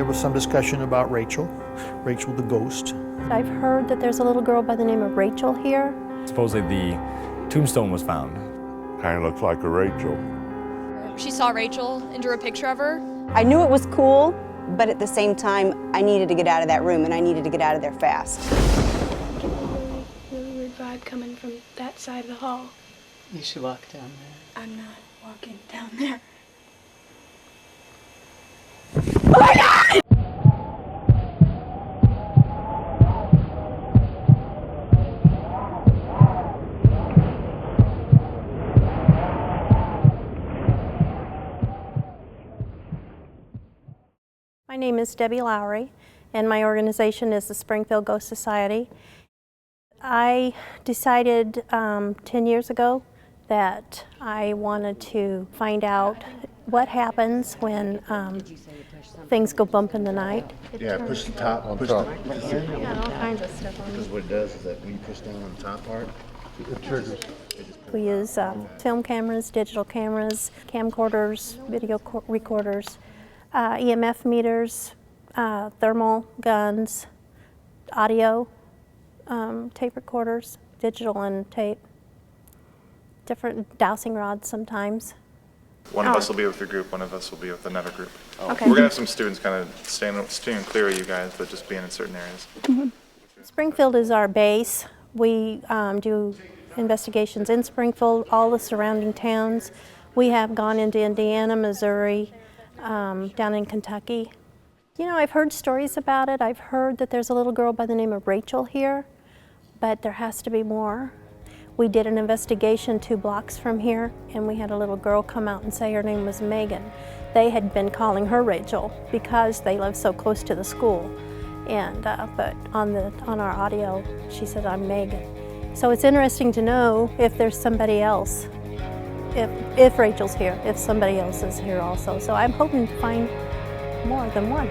There was some discussion about Rachel the ghost. I've heard that there's a little girl by the name of Rachel here. Supposedly the tombstone was found. Kind of looks like a Rachel. She saw Rachel and drew a picture of her. I knew it was cool, but at the same time, I needed to get out of that room and I needed to get out of there fast. Really weird vibe coming from that side of the hall. You should walk down there. I'm not walking down there. Oh my God! My name is Debbie Lowry, and my organization is the Springfield Ghost Society. I decided 10 years ago that I wanted to find out what happens when things go bump in the night. Yeah, push the top. Push top. Yeah, all kinds of stuff on Because what it does is that when you push down on the top part, it triggers. We use film cameras, digital cameras, camcorders, video recorders, EMF meters, thermal guns, audio, tape recorders, digital and tape, different dowsing rods sometimes. One of us will be with your group, one of us will be with another group. Okay. We're going to have some students kind of staying clear of you guys, but just being in certain areas. Mm-hmm. Springfield is our base. We do investigations in Springfield, all the surrounding towns. We have gone into Indiana, Missouri, down in Kentucky. You know, I've heard stories about it. I've heard that there's a little girl by the name of Rachel here, but there has to be more. We did an investigation 2 blocks from here, and we had a little girl come out and say her name was Megan. They had been calling her Rachel because they live so close to the school. And but on our audio, she said, "I'm Megan." So it's interesting to know if there's somebody else. If Rachel's here, if somebody else is here also. So I'm hoping to find more than one.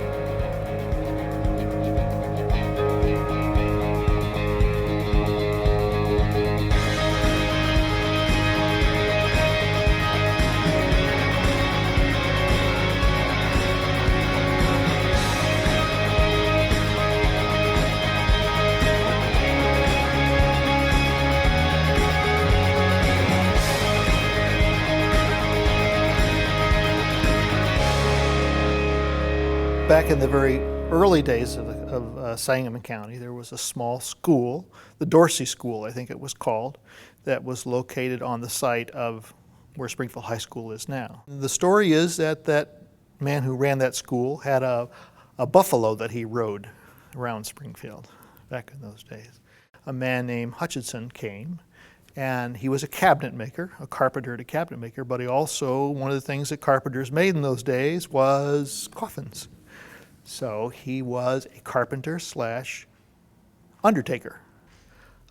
Back in the very early days of Sangamon County, there was a small school, the Dorsey School, I think it was called, that was located on the site of where Springfield High School is now. The story is that that man who ran that school had a buffalo that he rode around Springfield back in those days. A man named Hutchinson came, and he was a cabinet maker, a carpenter and a cabinet maker, but he also, one of the things that carpenters made in those days was coffins. So he was a carpenter / undertaker.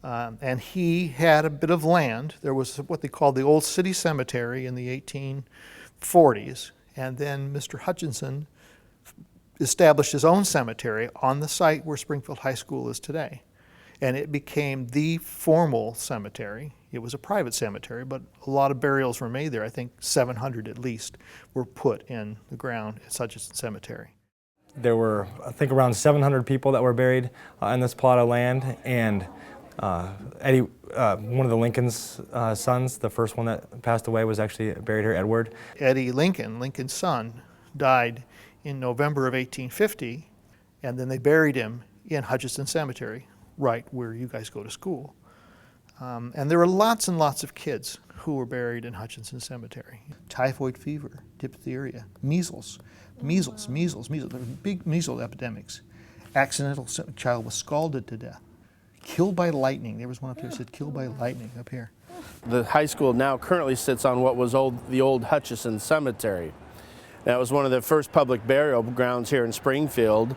And he had a bit of land. There was what they called the old city cemetery in the 1840s. And then Mr. Hutchinson established his own cemetery on the site where Springfield High School is today. And it became the formal cemetery. It was a private cemetery, but a lot of burials were made there. I think 700 at least were put in the ground at Hutchinson Cemetery. There were, I think, around 700 people that were buried in this plot of land, and Eddie, one of the Lincoln's sons, the first one that passed away, was actually buried here, Edward. Eddie Lincoln, Lincoln's son, died in November of 1850, and then they buried him in Hutchinson Cemetery, right where you guys go to school. And there were lots and lots of kids who were buried in Hutchinson Cemetery. Typhoid fever, diphtheria, measles. There were big measles epidemics. Accidental child was scalded to death. Killed by lightning. There was one up here that said killed by lightning up here. The high school now currently sits on what was the old Hutchinson Cemetery. That was one of the first public burial grounds here in Springfield,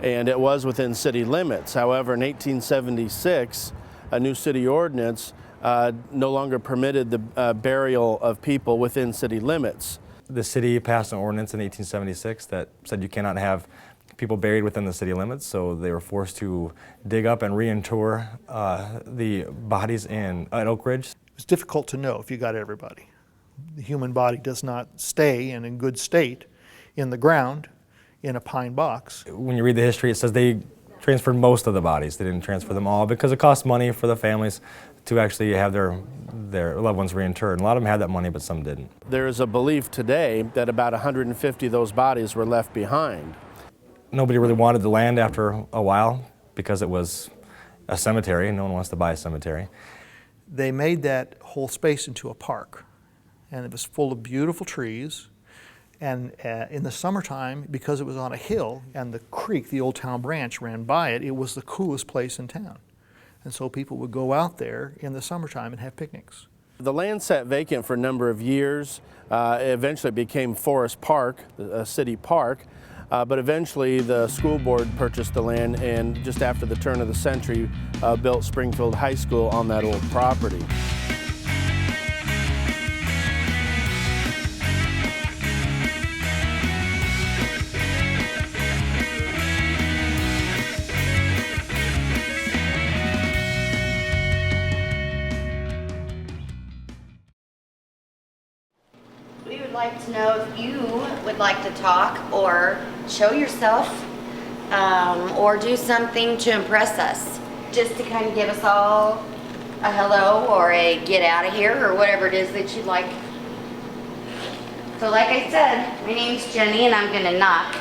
and it was within city limits. However, in 1876, a new city ordinance no longer permitted the burial of people within city limits. The city passed an ordinance in 1876 that said you cannot have people buried within the city limits, so they were forced to dig up and reinter the bodies at Oak Ridge. It was difficult to know if you got everybody. The human body does not stay in a good state in the ground. in a pine box. When you read the history, it says they transferred most of the bodies. They didn't transfer them all because it cost money for the families to actually have their loved ones reinterred. And a lot of them had that money, but some didn't. There is a belief today that about 150 of those bodies were left behind. Nobody really wanted the land after a while because it was a cemetery, and no one wants to buy a cemetery. They made that whole space into a park, and it was full of beautiful trees. And in the summertime, because it was on a hill and the creek, the Old Town Branch, ran by it, it was the coolest place in town. And so people would go out there in the summertime and have picnics. The land sat vacant for a number of years. It eventually became Forest Park, a city park. But eventually the school board purchased the land and just after the turn of the century built Springfield High School on that old property. We would like to know if you would like to talk or show yourself or do something to impress us, just to kind of give us all a hello or a get out of here or whatever it is that you'd like. So like I said, my name's Jenny and I'm gonna knock.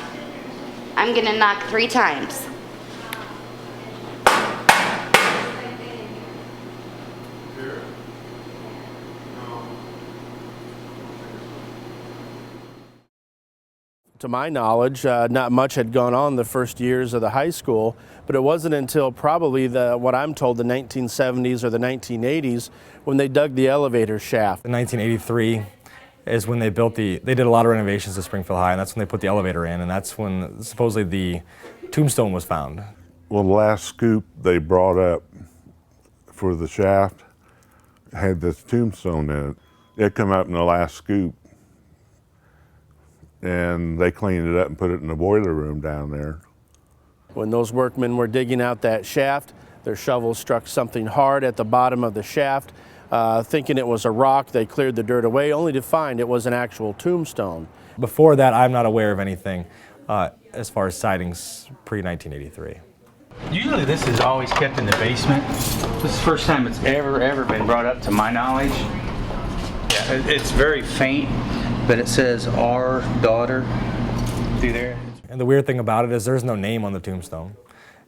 I'm gonna knock 3 times. To my knowledge, not much had gone on the first years of the high school, but it wasn't until probably what I'm told, the 1970s or the 1980s when they dug the elevator shaft. In 1983 is when they did a lot of renovations to Springfield High, and that's when they put the elevator in, and that's when supposedly the tombstone was found. Well, the last scoop they brought up for the shaft had this tombstone in it. It come up in the last scoop, and they cleaned it up and put it in the boiler room down there. When those workmen were digging out that shaft, their shovels struck something hard at the bottom of the shaft. Thinking it was a rock, they cleared the dirt away, only to find it was an actual tombstone. Before that, I'm not aware of anything as far as sightings pre-1983. Usually this is always kept in the basement. This is the first time it's ever been brought up to my knowledge. Yeah, it's very faint, but it says our daughter through there. And the weird thing about it is there's no name on the tombstone.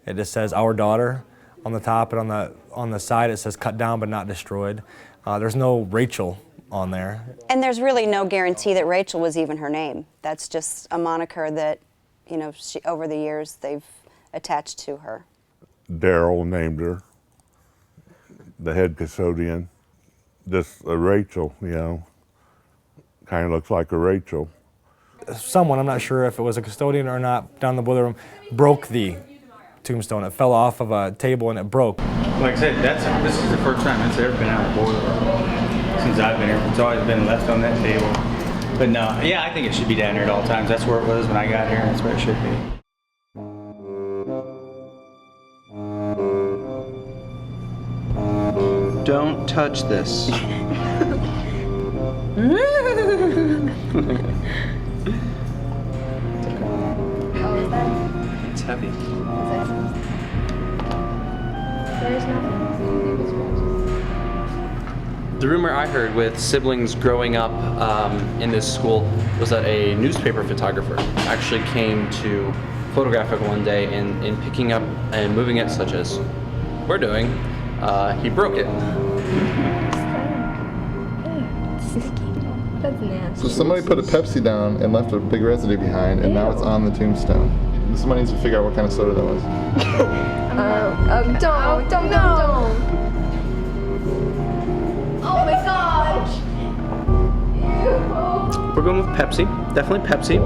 It just says our daughter on the top, and on the side it says cut down but not destroyed. There's no Rachel on there. And there's really no guarantee that Rachel was even her name. That's just a moniker that, you know, over the years they've attached to her. Daryl named her, the head custodian. Just a Rachel, you know, kind of looks like a Rachel. Someone, I'm not sure if it was a custodian or not, down in the boiler room, broke the tombstone. It fell off of a table and it broke. Like I said, this is the first time it's ever been out of the boiler room since I've been here. It's always been left on that table. But no, yeah, I think it should be down here at all times. That's where it was when I got here, and that's where it should be. Don't touch this. It's heavy. There's nothing. The rumor I heard with siblings growing up in this school was that a newspaper photographer actually came to photograph it one day, and in picking up and moving it, such as we're doing, he broke it. That's nasty. So somebody put a Pepsi down and left a big residue behind, and now it's on the tombstone. Somebody needs to figure out what kind of soda that was. Don't. Oh my gosh. We're going with Pepsi, definitely Pepsi.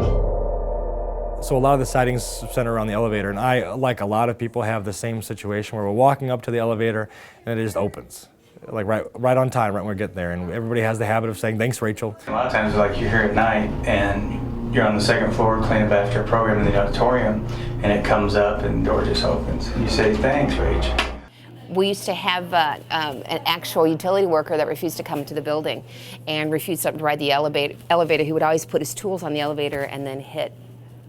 So a lot of the sightings center around the elevator, and I, like a lot of people, have the same situation where we're walking up to the elevator and it just opens. Like right on time, right when we get there, and everybody has the habit of saying, "Thanks, Rachel." A lot of times, like, you're here at night and you're on the second floor cleaning up after a program in the auditorium, and it comes up and the door just opens. You say, "Thanks, Rachel." We used to have an actual utility worker that refused to come to the building and refused to ride the elevator. He would always put his tools on the elevator and then hit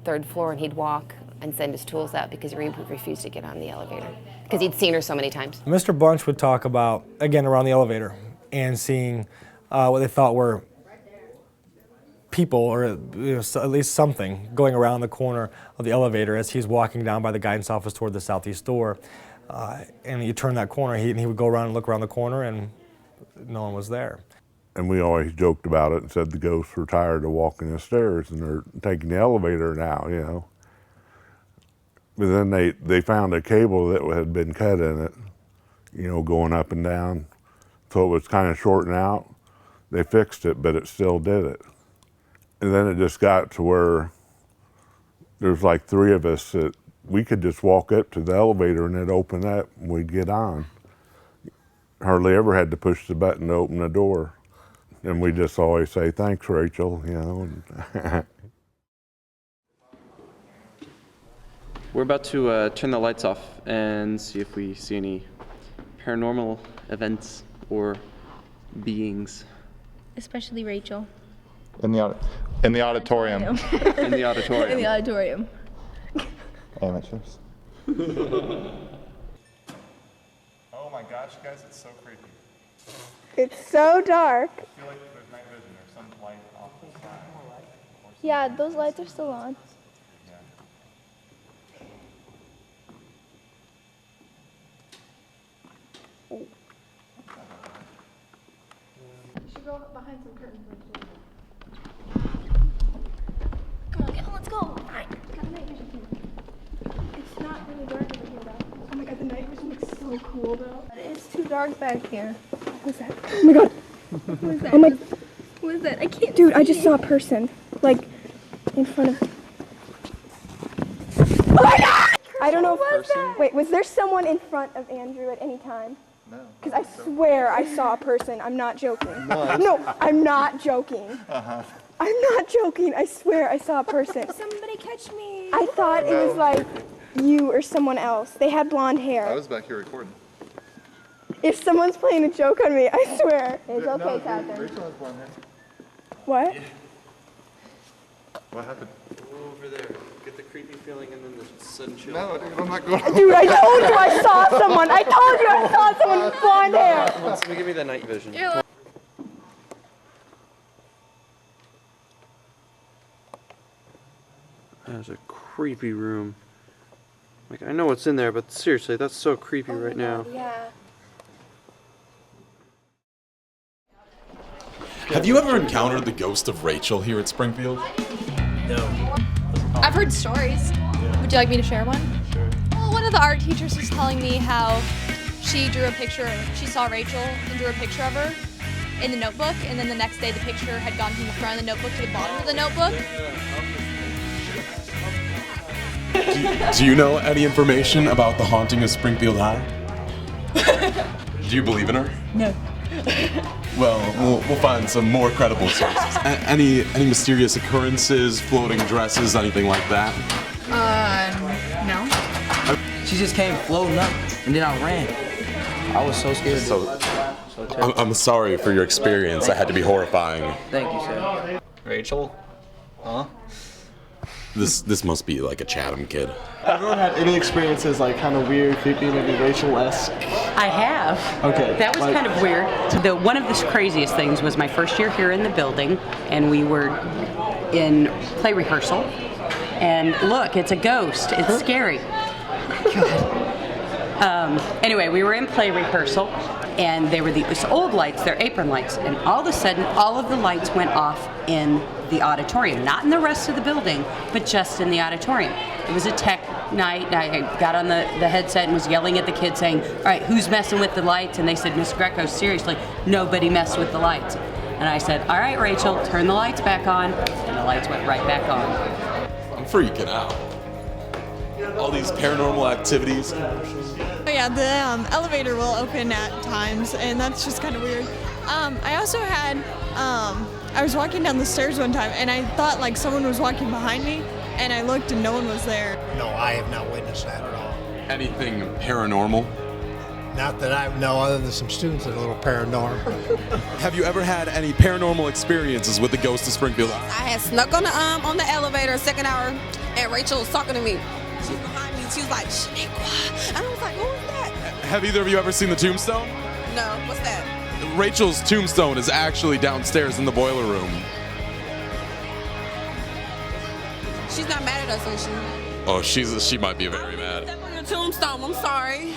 3rd floor, and he'd walk and send his tools out because he refused to get on the elevator because he'd seen her so many times. Mr. Bunch would talk about, again, around the elevator and seeing what they thought were people, or at least something, going around the corner of the elevator as he's walking down by the guidance office toward the southeast door. And you turn that corner, he would go around and look around the corner, and no one was there. And we always joked about it and said the ghosts were tired of walking the stairs and they're taking the elevator now, you know. But then they found a cable that had been cut in it, you know, going up and down. So it was kind of shorting out. They fixed it, but it still did it. And then it just got to where there's like 3 of us that we could just walk up to the elevator and it'd open up and we'd get on. Hardly ever had to push the button to open the door. And we just always say, thanks, Rachel, you know. We're about to turn the lights off and see if we see any paranormal events or beings. Especially Rachel. In the auditorium. In the auditorium. In the auditorium. Amateurs. Oh my gosh, guys, it's so creepy. It's so dark. I feel like there's night vision or some light off the side. Yeah, those lights are still on. You should go behind some curtains. Come on, let's go. Got night vision here. It's not really dark over here though. Oh my god, the night vision looks so cool though. It's too dark back here. Who's that? Oh my god. Who is that? Oh my. Who is that? I can't. Dude, I just saw a person like in front of. Oh my god! I don't know if. Wait, was there someone in front of Andrew at any time? No. Because I swear I saw a person. I'm not joking. No, I'm not joking. I'm not joking. I swear I saw a person. Somebody catch me. I thought it was like you or someone else. They had blonde hair. I was back here recording. If someone's playing a joke on me, I swear. It's okay, Catherine. Rachel has blonde hair. What? What happened? Over there. Get the creepy feeling and then the sudden chill. No, dude, I'm not going. Dude, I told you I saw someone. I told you I saw someone with blonde hair. Let me give me the night vision. That's a creepy room. Like, I know what's in there, but seriously, that's so creepy right now. Yeah. Have you ever encountered the ghost of Rachel here at Springfield? No. I've heard stories. Would you like me to share one? Sure. Well, one of the art teachers was telling me how she drew a picture, she saw Rachel and drew a picture of her in the notebook, and then the next day the picture had gone from the front of the notebook to the bottom of the notebook. Do you know any information about the haunting of Springfield High? Do you believe in her? No. Well, we'll find some more credible sources. Any mysterious occurrences, floating dresses, anything like that? No. She just came floating up, and then I ran. I was so scared. I'm sorry for your experience. That had to be horrifying. Thank you, sir. Rachel? Huh? This must be like a Chatham kid. Everyone had any experiences like kind of weird, creepy, maybe Rachel-esque? I have. Okay. That was kind of weird. One of the craziest things was my first year here in the building, and we were in play rehearsal. And look, it's a ghost. It's scary. God. Anyway, we were in play rehearsal, and they were these old lights, they're apron lights, and all of a sudden, all of the lights went off in the auditorium, not in the rest of the building, but just in the auditorium. It was a tech night. I got on the headset and was yelling at the kids saying, all right, who's messing with the lights? And they said, Miss Greco, seriously, nobody messed with the lights. And I said, all right, Rachel, turn the lights back on. And the lights went right back on. I'm freaking out. All these paranormal activities. Oh yeah, the elevator will open at times, and that's just kind of weird. I also had, I was walking down the stairs one time, and I thought like someone was walking behind me, and I looked and no one was there. No, I have not witnessed that at all. Anything paranormal? Not that I know, other than some students that are a little paranormal. Have you ever had any paranormal experiences with the ghost of Springfield? I had snuck on the elevator second hour, and Rachel was talking to me. She was behind me, and she was like, Shaniqua. And I was like, who is that? Have either of you ever seen the tombstone? No, what's that? Rachel's tombstone is actually downstairs in the boiler room. She's not mad at us, is she? Oh, she might be very mad. Step on your tombstone, I'm sorry.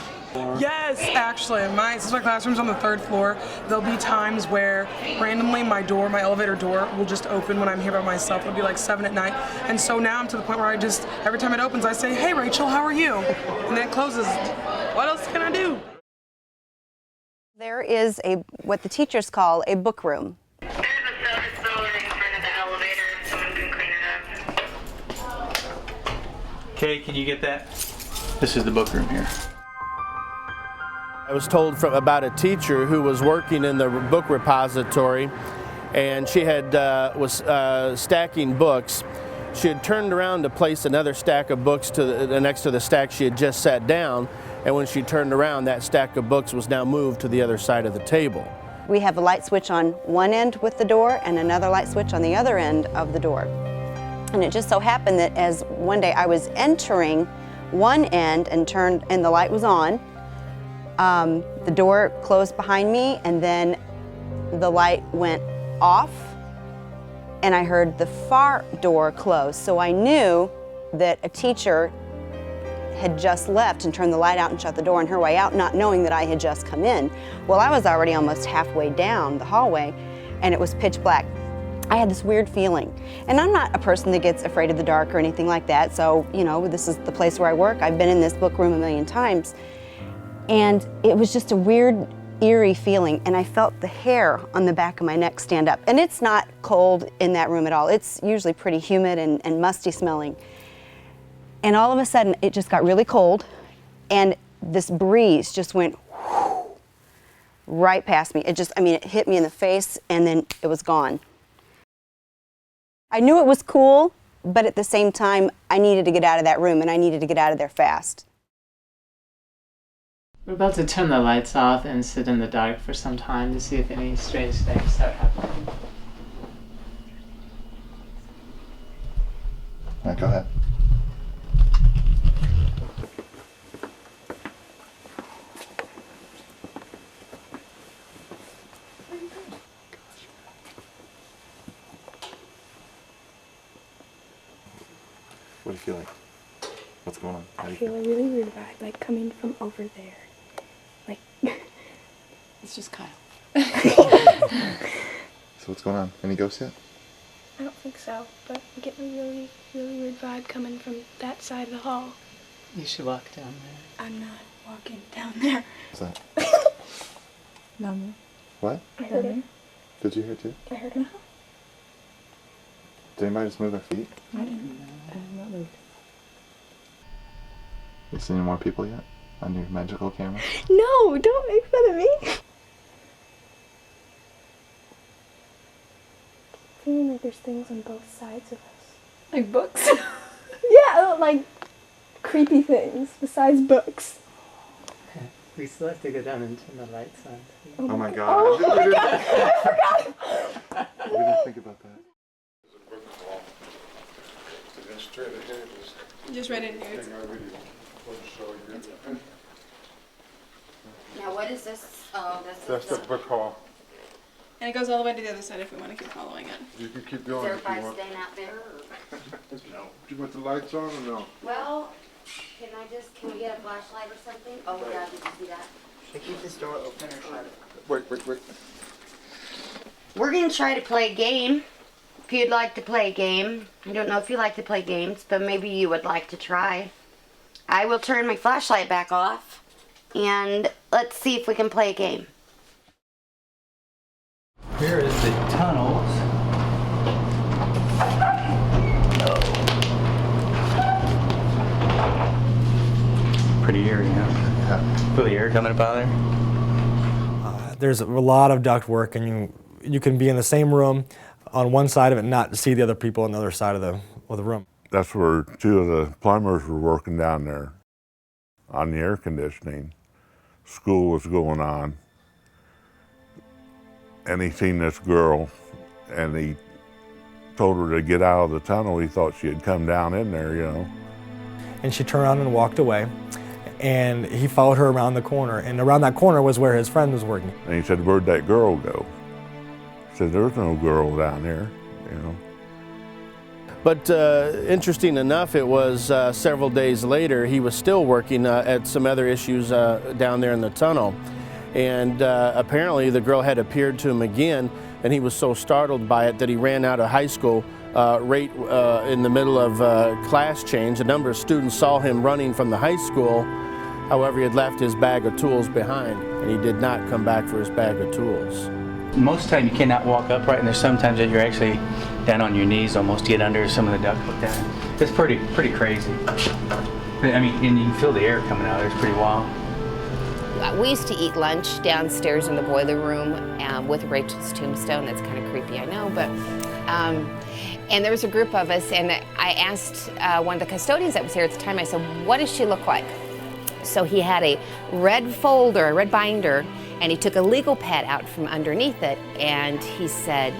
Yes, actually. Since my classroom's on the 3rd floor, there'll be times where randomly my elevator door will just open when I'm here by myself. It'll be like 7 at night. And so now I'm to the point where every time it opens, I say, hey, Rachel, how are you? And then it closes. What else can I do? There is what the teachers call a book room. Kay, can you get that? This is the book room here. I was told about a teacher who was working in the book repository, and she was stacking books. She had turned around to place another stack of books next to the stack she had just sat down, and when she turned around, that stack of books was now moved to the other side of the table. We have a light switch on one end with the door and another light switch on the other end of the door. And it just so happened that as one day I was entering one end and the light was on, the door closed behind me, and then the light went off, and I heard the far door close. So I knew that a teacher had just left and turned the light out and shut the door on her way out, not knowing that I had just come in. Well, I was already almost halfway down the hallway, and it was pitch black. I had this weird feeling. And I'm not a person that gets afraid of the dark or anything like that, so, this is the place where I work. I've been in this book room a million times. And it was just a weird, eerie feeling, and I felt the hair on the back of my neck stand up. And it's not cold in that room at all. It's usually pretty humid and musty smelling. And all of a sudden, it just got really cold, and this breeze just went right past me. It hit me in the face, and then it was gone. I knew it was cool, but at the same time, I needed to get out of that room, and I needed to get out of there fast. We're about to turn the lights off and sit in the dark for some time to see if any strange things start happening. All right, go ahead. What do you feel like? What's going on? I feel a really weird vibe, like coming from over there. Like, It's just Kyle. So what's going on? Any ghosts yet? I don't think so, but I'm getting a really, really weird vibe coming from that side of the hall. You should walk down there. I'm not walking down there. What's that? Down What? there. I heard it. Did you hear it too? I heard him. Did anybody just move their feet? I didn't. I have not moved. You seen any more people yet? On your magical camera? No, don't make fun of me. Feeling like there's things on both sides of us. Like books? Yeah, like creepy things besides books. We still have to go down and turn the lights on. Oh my god. Oh my god, I forgot! We didn't think about that. Just right in here. Now, what is this? Oh, That's the book hall. And it goes all the way to the other side if we want to keep following it. You can keep Is going if you everybody want. staying out there? No. Do you want the lights on or no? Well, can we get a flashlight or something? Oh, yeah, did you see that? Should I keep this door open or shut it? Wait. We're gonna try to play a game. If you'd like to play a game. I don't know if you like to play games, but maybe you would like to try. I will turn my flashlight back off, and let's see if we can play a game. Here is the tunnels. Pretty eerie, huh? Yeah. Feel the air coming up out of there? There's a lot of duct work, and you can be in the same room on one side of it and not see the other people on the other side of the room. That's where two of the plumbers were working down there on the air conditioning. School was going on. And he seen this girl, and he told her to get out of the tunnel. He thought she had come down in there, you know. And she turned around and walked away. And he followed her around the corner. And around that corner was where his friend was working. And he said, "Where'd that girl go?" He said, "There's no girl down there," you know. But interesting enough, it was several days later, he was still working at some other issues down there in the tunnel. And apparently the girl had appeared to him again, and he was so startled by it that he ran out of high school right in the middle of class change. A number of students saw him running from the high school. However, he had left his bag of tools behind, and he did not come back for his bag of tools. Most of the time you cannot walk upright, and there's sometimes that you're actually down on your knees almost to get under some of the ductwork down. It's pretty crazy. I mean, and you can feel the air coming out. It's pretty wild. We used to eat lunch downstairs in the boiler room with Rachel's tombstone. That's kind of creepy, I know, but and there was a group of us, and I asked one of the custodians that was here at the time, I said, "What does she look like?" So he had a red folder, a red binder, and he took a legal pad out from underneath it, and he said,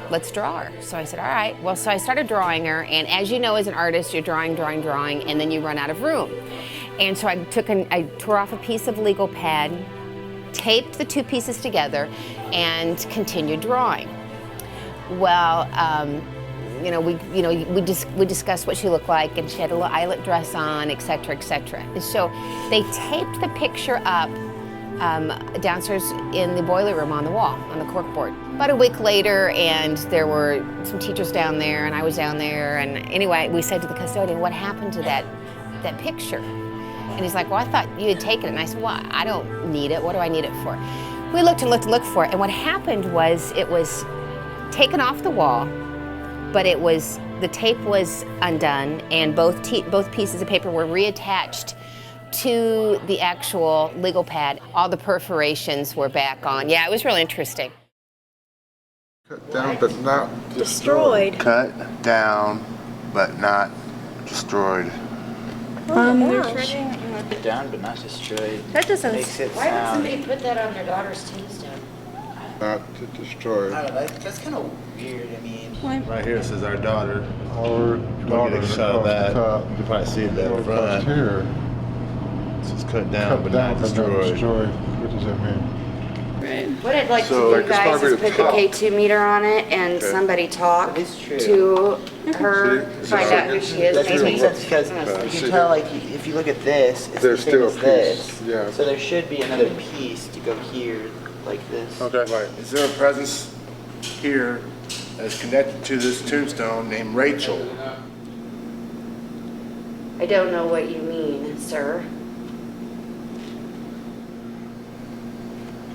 "Let's draw her." So I said, "All right." Well, so I started drawing her, and as you know, as an artist, you're drawing, and then you run out of room. And so I tore off a piece of legal pad, taped the two pieces together, and continued drawing. Well, we discussed what she looked like, and she had a little eyelet dress on, et cetera, et cetera. And so they taped the picture up downstairs in the boiler room on the wall, on the corkboard. About a week later, and there were some teachers down there, and I was down there, and anyway, we said to the custodian, "What happened to that picture?" And he's like, "Well, I thought you had taken it." And I said, "Well, I don't need it. What do I need it for?" We looked and looked and looked for it, and what happened was it was taken off the wall, but the tape was undone, and both pieces of paper were reattached to the actual legal pad. All the perforations were back on. Yeah, it was really interesting. Cut down but not Destroyed. Cut down but not destroyed. They're Cut down but not destroyed. That doesn't. Makes it Why did sound. somebody put that on their daughter's tombstone? Not to destroy. I don't know, that's kind of weird. I mean, Right here it says our daughter. Our daughter. Get a shot of that. You can probably see it there in front. Here. It says cut down but not destroyed. What does that mean? What I'd like So, to like, do, it's guys, probably is the put the top. K2 meter on it and Okay. somebody talk That is true. to her, See? find out who she is. that just maybe. makes sense because you see can tell, that? like, if you look at this, it's There's the same still as a this. piece, yeah. So there should be another piece to go here, like this. Okay. Right. Is there a presence here that's connected to this tombstone named Rachel? I don't know what you mean, sir.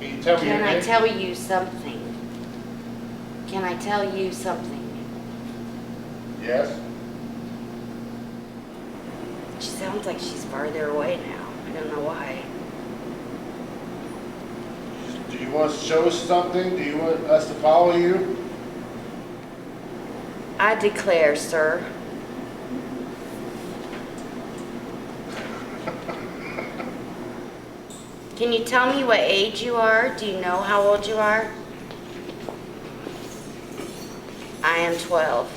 Can you tell me your Can I name? tell you something? Can I tell you something? Yes. She sounds like she's farther away now. I don't know why. Do you want to show us something? Do you want us to follow you? I declare, sir. Can you tell me what age you are? Do you know how old you are? I am 12.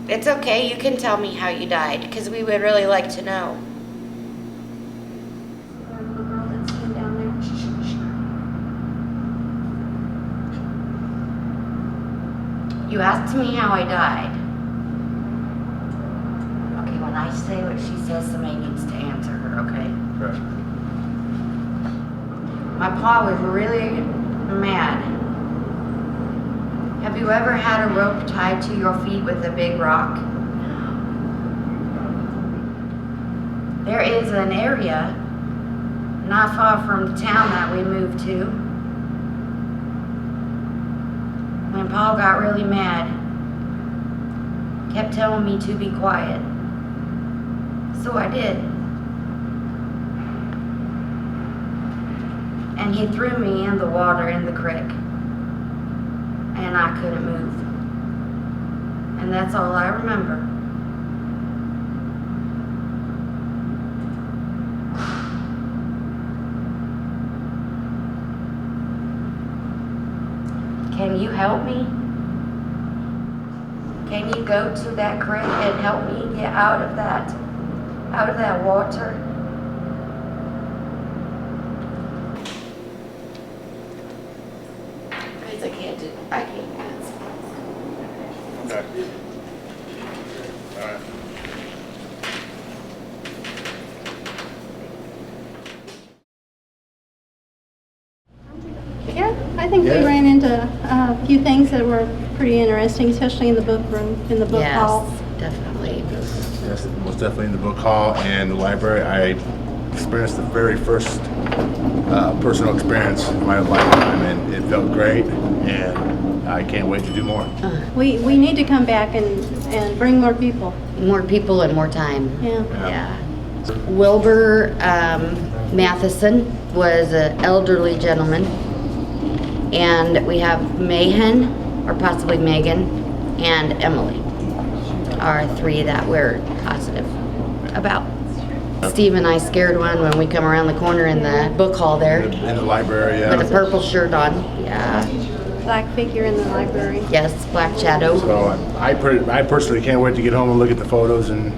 It's okay, you can tell me how you died, because we would really like to know. You asked me how I died. Okay, when I say what she says, somebody needs to answer her, okay? Right. My pa was really mad. Have you ever had a rope tied to your feet with a big rock? There is an area not far from the town that we moved to. When Paul got really mad, kept telling me to be quiet. So I did. And he threw me in the water in the creek. And I couldn't move. And that's all I remember. Can you help me? Can you go to that creek and help me get out of that water? Because I can't dance. Okay. All right. Yeah, I think we ran into a few things that were pretty interesting, especially in the book room, in the book hall. Definitely. Yes, most definitely in the book hall and the library. I experienced the very first personal experience in my lifetime, and it felt great, and I can't wait to do more. We need to come back and bring more people. More people and more time. Yeah. Wilbur Matheson was an elderly gentleman, and we have Mayhen, or possibly Megan, and Emily are three that we're positive about. Steve and I scared one when we come around the corner in the book hall there. In the library, yeah. With a purple shirt on, yeah. Black figure in the library. Yes, black shadow. So I personally can't wait to get home and look at the photos and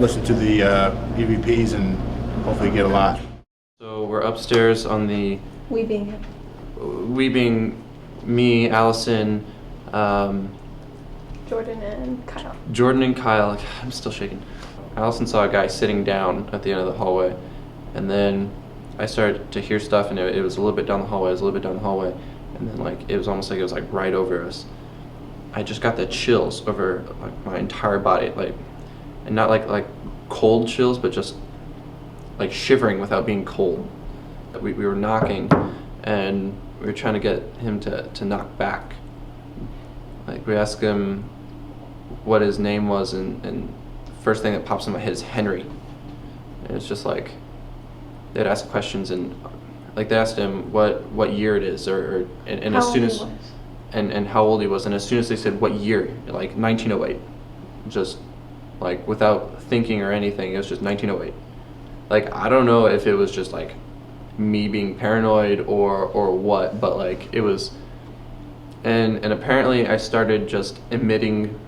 listen to the EVPs and hopefully get a lot. So we're upstairs on the... We being me, Allison, Jordan and Kyle. Jordan and Kyle. I'm still shaking. Allison saw a guy sitting down at the end of the hallway, and then I started to hear stuff, and it was a little bit down the hallway, and then like it was almost like it was like right over us. I just got the chills over like my entire body, like, and not like cold chills, but just like shivering without being cold. We were knocking, and we were trying to get him to knock back. Like we asked him what his name was, and first thing that pops in my head is Henry. And it's just like they'd ask questions, and like they asked him what year it is, and as soon as and how old he was, and as soon as they said what year, like 1908, just like without thinking or anything, it was just 1908. Like I don't know if it was just like me being paranoid or what, but like it was, and apparently I started just emitting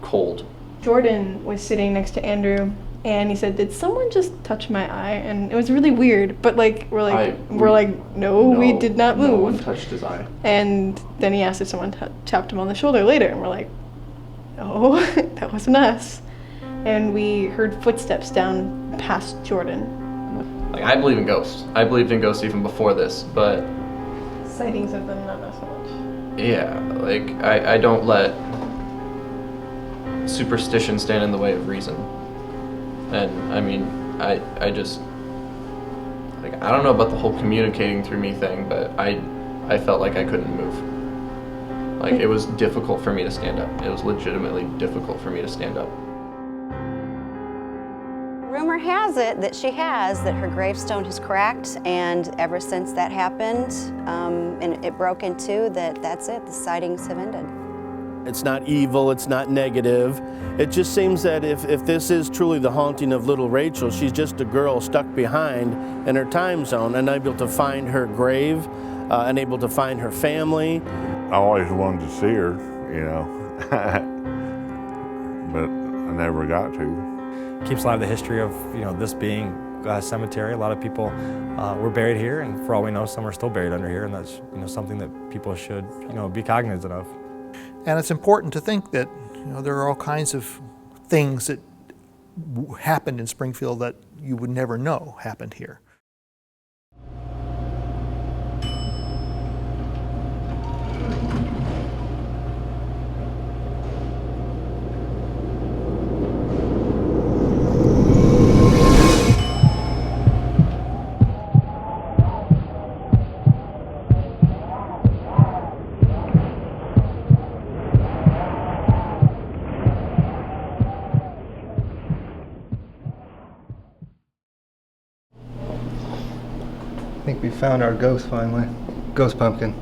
cold. Jordan was sitting next to Andrew, and he said, "Did someone just touch my eye?" And it was really weird, but like we're like, no, we did not move. No one touched his eye. And then he asked if someone tapped him on the shoulder later, and we're like, no, that wasn't us. And we heard footsteps down past Jordan. Like I believe in ghosts. I believed in ghosts even before this, but Sightings of them, not so much. yeah, like I don't let superstition stand in the way of reason. And I mean, I just, like, I don't know about the whole communicating through me thing, but I felt like I couldn't move. Like it was difficult for me to stand up. It was legitimately difficult for me to stand up. Rumor has it that her gravestone has cracked, and ever since that happened, and it broke in two, that's it, the sightings have ended. It's not evil, it's not negative. It just seems that if this is truly the haunting of little Rachel, she's just a girl stuck behind in her time zone, unable to find her grave, unable to find her family. I always wanted to see her, you know, but I never got to. Keeps alive the history of, you know, this being a cemetery. A lot of people were buried here, and for all we know, some are still buried under here, and that's, you know, something that people should, you know, be cognizant of. And it's important to think that, you know, there are all kinds of things that happened in Springfield that you would never know happened here. I think we found our ghost finally. Ghost pumpkin.